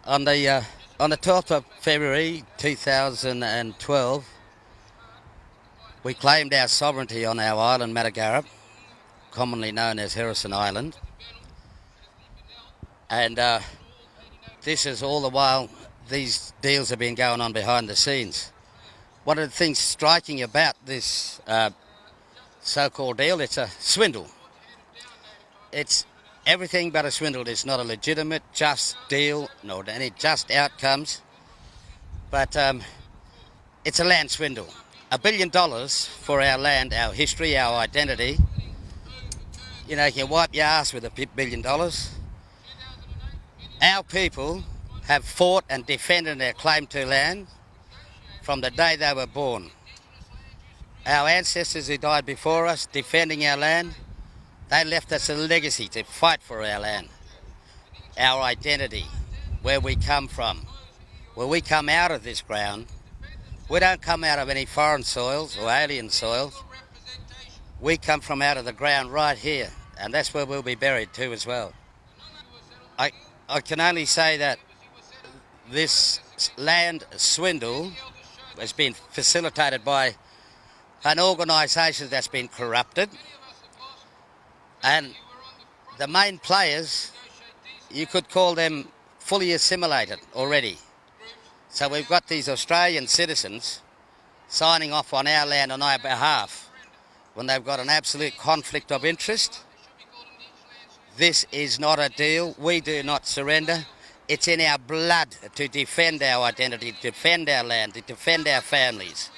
On the 12th of February 2012, we claimed our sovereignty on our island, Madagarab, commonly known as Heirisson Island. And this is all the while these deals have been going on behind the scenes. One of the things striking about this so-called deal, it's a swindle. It's everything but a swindle. It's not a legitimate, just deal, nor any just outcomes. But it's a land swindle. $1 billion for our land, our history, our identity. You know, you can wipe your ass with $1 billion. Our people have fought and defended their claim to land from the day they were born. Our ancestors who died before us defending our land, they left us a legacy to fight for our land, our identity, where we come from. Where we come out of this ground, we don't come out of any foreign soils or alien soils. We come from out of the ground right here, and that's where we'll be buried too as well. I can only say that this land swindle has been facilitated by an organisation that's been corrupted, and the main players, you could call them fully assimilated already. So we've got these Australian citizens signing off on our land on our behalf when they've got an absolute conflict of interest. This is not a deal. We do not surrender. It's in our blood to defend our identity, to defend our land, to defend our families.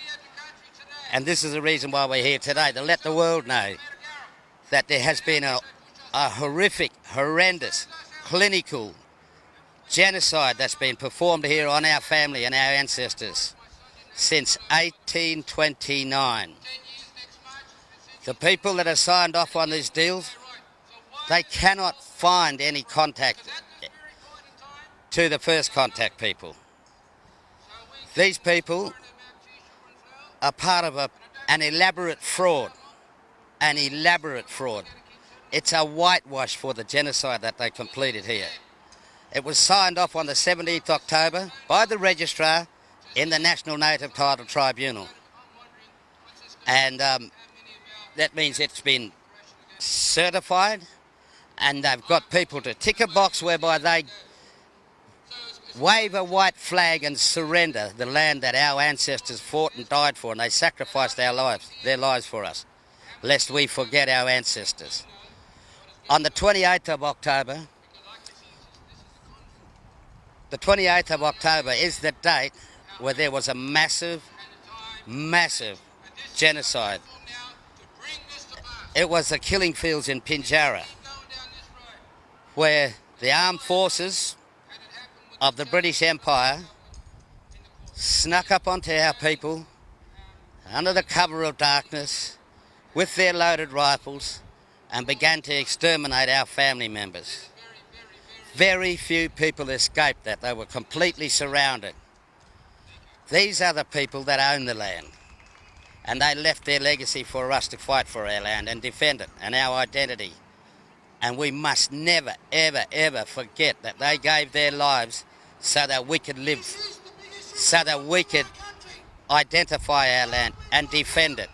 And this is the reason why we're here today, to let the world know that there has been a horrific, horrendous, clinical genocide that's been performed here on our family and our ancestors since 1829. The people that have signed off on these deals, they cannot find any contact to the first contact people. These people are part of an elaborate fraud. An elaborate fraud. It's a whitewash for the genocide that they completed here. It was signed off on the 17th October by the registrar in the National Native Title Tribunal. And that means it's been certified, and they've got people to tick a box whereby they wave a white flag and surrender the land that our ancestors fought and died for, and they sacrificed their lives for us, lest we forget our ancestors. On the 28th of October, the 28th of October is the date where there was a massive, massive genocide. It was the killing fields in Pinjarra, where the armed forces of the British Empire snuck up onto our people under the cover of darkness with their loaded rifles and began to exterminate our family members. Very few people escaped that. They were completely surrounded. These are the people that own the land, and they left their legacy for us to fight for our land and defend it and our identity. And we must never, ever, ever forget that they gave their lives so that we could live, so that we could identify our land and defend it.